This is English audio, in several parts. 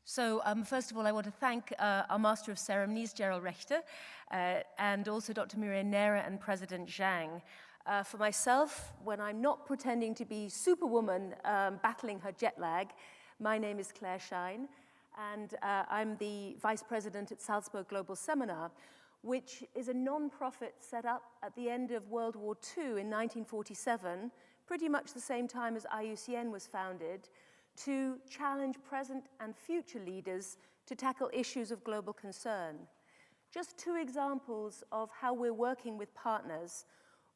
First of all, I want to thank our Master of Ceremonies, Gerald Rechter, and also Dr. Miriam Nera and President Zhang. For myself, when I'm not pretending to be Superwoman battling her jet lag, my name is Clare and I'm the Vice President at Salzburg Global Seminar, which is a non-profit set up at the end of World War II in 1947, pretty much the same time as IUCN was founded, to challenge present and future leaders to tackle issues of global concern. Just two examples of how we're working with partners.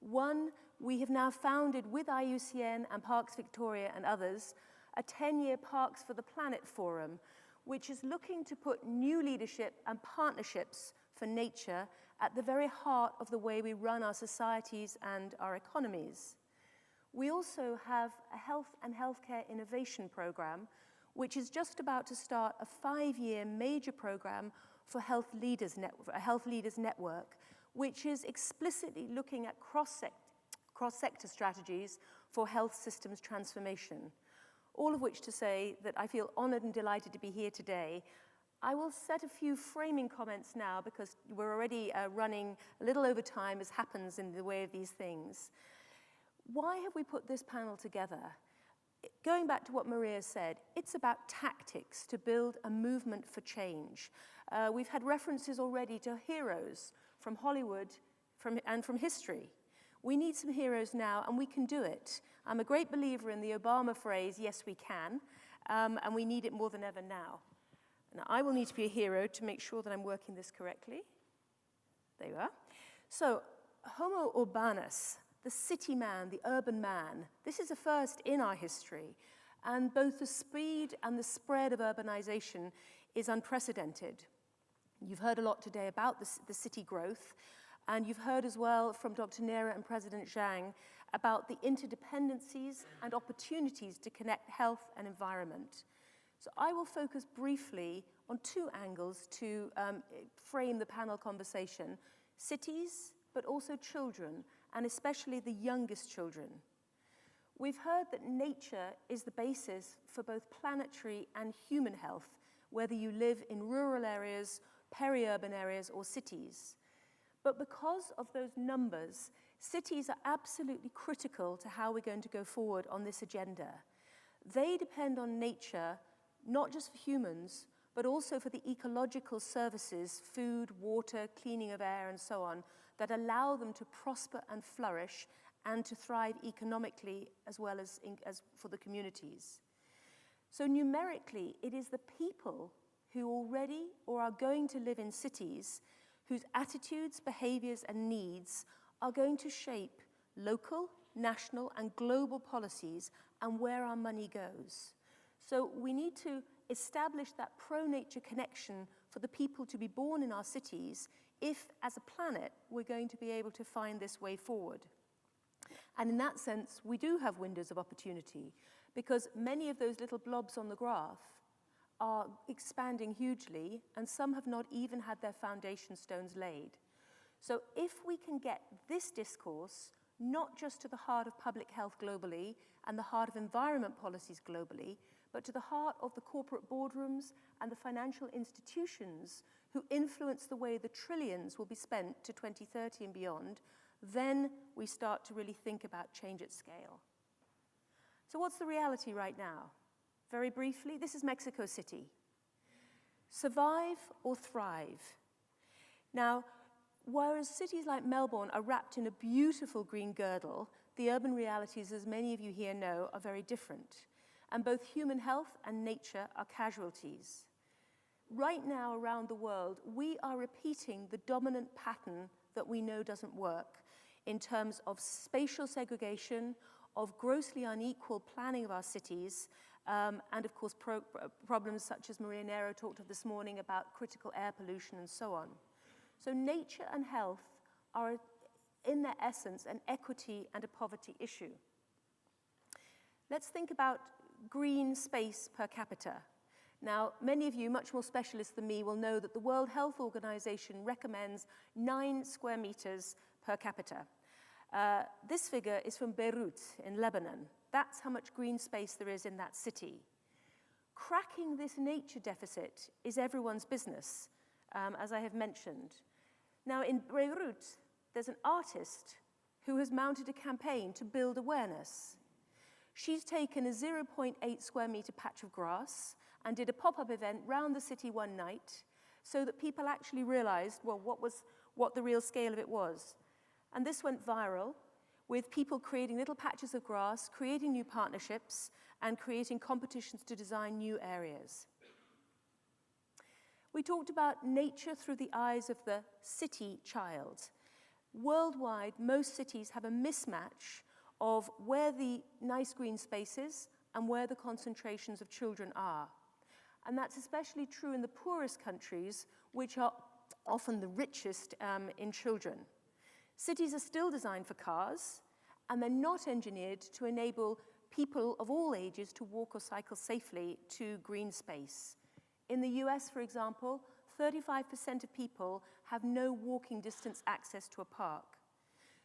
One, we have now founded with IUCN and Parks Victoria and others, a 10-year Parks for the Planet Forum, which is looking to put new leadership and partnerships for nature at the very heart of the way we run our societies and our economies. We also have a health and healthcare innovation program, which is just about to start a 5-year major program for a health leaders network, which is explicitly looking at cross-sector strategies for health systems transformation. All of which to say that I feel honored and delighted to be here today. I will set a few framing comments now because we're already running a little over time, as happens in the way of these things. Why have we put this panel together? Going back to what Maria said, it's about tactics to build a movement for change. We've had references already to heroes from Hollywood and from history. We need some heroes now, and we can do it. I'm a great believer in the Obama phrase, yes, we can, and we need it more than ever now. Now, I will need to be a hero to make sure that I'm working this correctly. There you are. So, Homo urbanus, the city man, the urban man, this is a first in our history, and both the speed and the spread of urbanization is unprecedented. You've heard a lot today about the city growth, and you've heard as well from Dr. Nera and President Zhang about the interdependencies and opportunities to connect health and environment. So I will focus briefly on two angles to frame the panel conversation: cities, but also children, and especially the youngest children. We've heard that nature is the basis for both planetary and human health, whether you live in rural areas, peri-urban areas, or cities. But because of those numbers, cities are absolutely critical to how we're going to go forward on this agenda. They depend on nature, not just for humans, but also for the ecological services, food, water, cleaning of air, and so on, that allow them to prosper and flourish and to thrive economically as well as for the communities. So numerically, it is the people who already or are going to live in cities whose attitudes, behaviors, and needs are going to shape local, national, and global policies and where our money goes. So we need to establish that pro-nature connection for the people to be born in our cities if, as a planet, we're going to be able to find this way forward. And in that sense, we do have windows of opportunity, because many of those little blobs on the graph are expanding hugely, and some have not even had their foundation stones laid. So if we can get this discourse not just to the heart of public health globally and the heart of environment policies globally, but to the heart of the corporate boardrooms and the financial institutions who influence the way the trillions will be spent to 2030 and beyond, then we start to really think about change at scale. So what's the reality right now? Very briefly, this is Mexico City. Survive or thrive. Now, whereas cities like Melbourne are wrapped in a beautiful green girdle, the urban realities, as many of you here know, are very different. And both human health and nature are casualties. Right now around the world, we are repeating the dominant pattern that we know doesn't work in terms of spatial segregation, of grossly unequal planning of our cities, and of course problems such as Maria Nero talked of this morning about critical air pollution and so on. So nature and health are, in their essence, an equity and a poverty issue. Let's think about green space per capita. Now, many of you, much more specialists than me, will know that the World Health Organization recommends 9 square meters per capita. This figure is from Beirut in Lebanon. That's how much green space there is in that city. Cracking this nature deficit is everyone's business, as I have mentioned. Now, in Beirut, there's an artist who has mounted a campaign to build awareness. She's taken a 0.8 square meter patch of grass and did a pop-up event round the city one night so that people actually realized, well, what the real scale of it was. And this went viral, with people creating little patches of grass, creating new partnerships, and creating competitions to design new areas. We talked about nature through the eyes of the city child. Worldwide, most cities have a mismatch of where the nice green spaces and where the concentrations of children are. And that's especially true in the poorest countries, which are often the richest in children. Cities are still designed for cars, and they're not engineered to enable people of all ages to walk or cycle safely to green space. In the US, for example, 35% of people have no walking distance access to a park.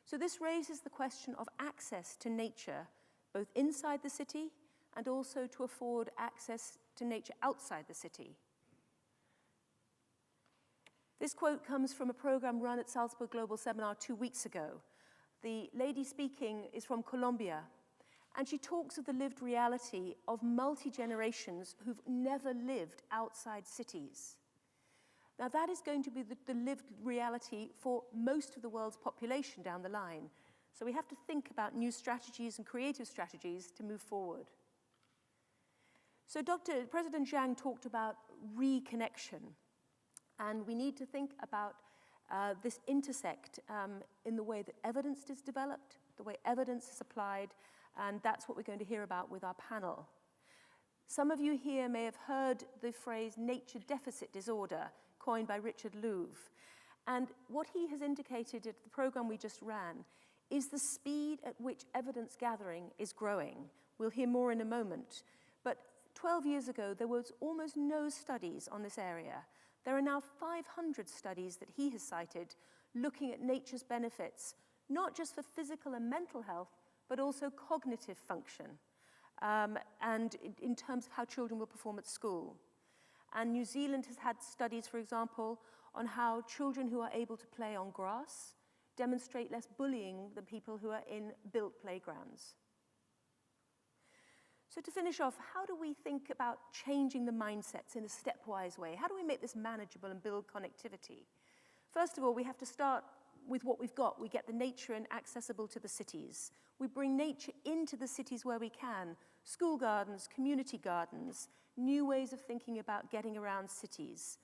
So this raises the question of access to nature, both inside the city and also to afford access to nature outside the city. This quote comes from a program run at Salzburg Global Seminar 2 weeks ago. The lady speaking is from Colombia, and she talks of the lived reality of multi-generations who've never lived outside cities. Now that is going to be the lived reality for most of the world's population down the line. So we have to think about new strategies and creative strategies to move forward. So President Zhang talked about reconnection, and we need to think about this intersect in the way that evidence is developed, the way evidence is applied, and that's what we're going to hear about with our panel. Some of you here may have heard the phrase nature deficit disorder, coined by Richard Louv. And what he has indicated at the program we just ran is the speed at which evidence gathering is growing. We'll hear more in a moment. But 12 years ago, there was almost no studies on this area. There are now 500 studies that he has cited looking at nature's benefits, not just for physical and mental health, but also cognitive function, and in terms of how children will perform at school. And New Zealand has had studies, for example, on how children who are able to play on grass demonstrate less bullying than people who are in built playgrounds. So to finish off, how do we think about changing the mindsets in a stepwise way? How do we make this manageable and build connectivity? First of all, we have to start with what we've got. We get the nature and accessible to the cities. We bring nature into the cities where we can. School gardens, community gardens, new ways of thinking about getting around cities.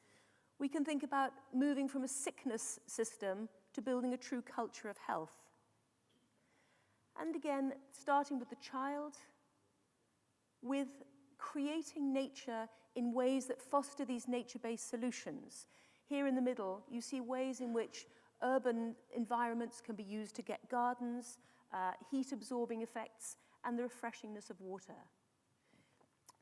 We can think about moving from a sickness system to building a true culture of health. And again, starting with the child, with creating nature in ways that foster these nature-based solutions. Here in the middle, you see ways in which urban environments can be used to get gardens, heat-absorbing effects, and the refreshingness of water.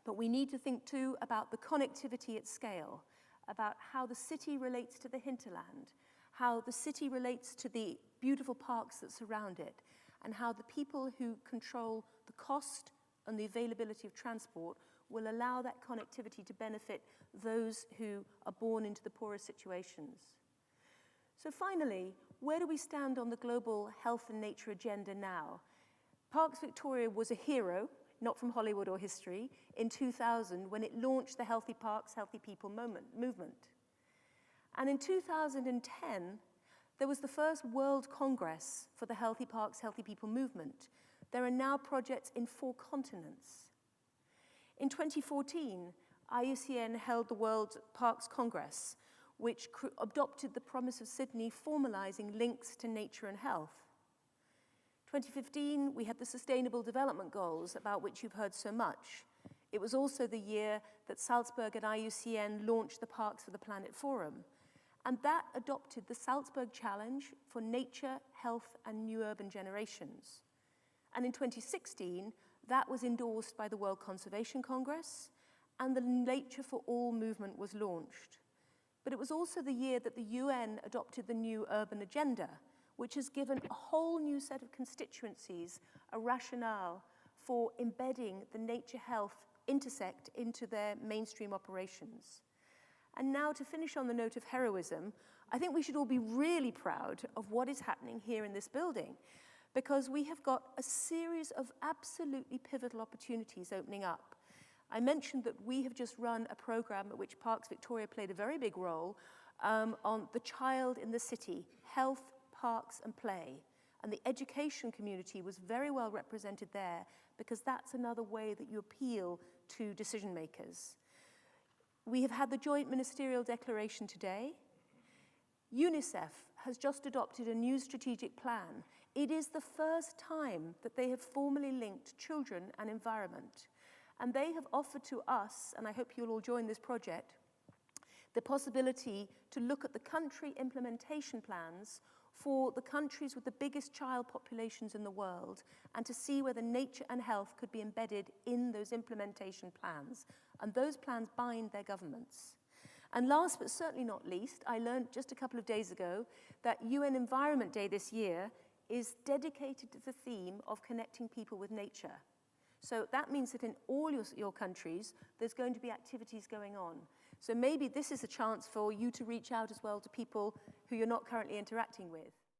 But we need to think too about the connectivity at scale, about how the city relates to the hinterland, how the city relates to the beautiful parks that surround it, and how the people who control the cost and the availability of transport will allow that connectivity to benefit those who are born into the poorest situations. So finally, where do we stand on the global health and nature agenda now? Parks Victoria was a hero, not from Hollywood or history, in 2000 when it launched the Healthy Parks, Healthy People movement. And in 2010, there was the first World Congress for the Healthy Parks, Healthy People movement. There are now projects in 4 continents. In 2014, IUCN held the World Parks Congress, which adopted the promise of Sydney formalizing links to nature and health. 2015, we had the Sustainable Development Goals, about which you've heard so much. It was also the year that Salzburg and IUCN launched the Parks for the Planet Forum. And that adopted the Salzburg Challenge for nature, health, and new urban generations. And in 2016, that was endorsed by the World Conservation Congress, and the Nature for All movement was launched. But it was also the year that the UN adopted the new urban agenda, which has given a whole new set of constituencies a rationale for embedding the nature health intersect into their mainstream operations. And now, to finish on the note of heroism, I think we should all be really proud of what is happening here in this building, because we have got a series of absolutely pivotal opportunities opening up. I mentioned that we have just run a program at which Parks Victoria played a very big role on the child in the city, health, parks and play. And the education community was very well represented there, because that's another way that you appeal to decision makers. We have had the joint ministerial declaration today. UNICEF has just adopted a new strategic plan. It is the first time that they have formally linked children and environment. And they have offered to us, and I hope you'll all join this project, the possibility to look at the country implementation plans for the countries with the biggest child populations in the world, and to see whether nature and health could be embedded in those implementation plans. And those plans bind their governments. And last but certainly not least, I learned just a couple of days ago that UN Environment Day this year is dedicated to the theme of connecting people with nature. So that means that in all your countries, there's going to be activities going on. So maybe this is a chance for you to reach out as well to people who you're not currently interacting with.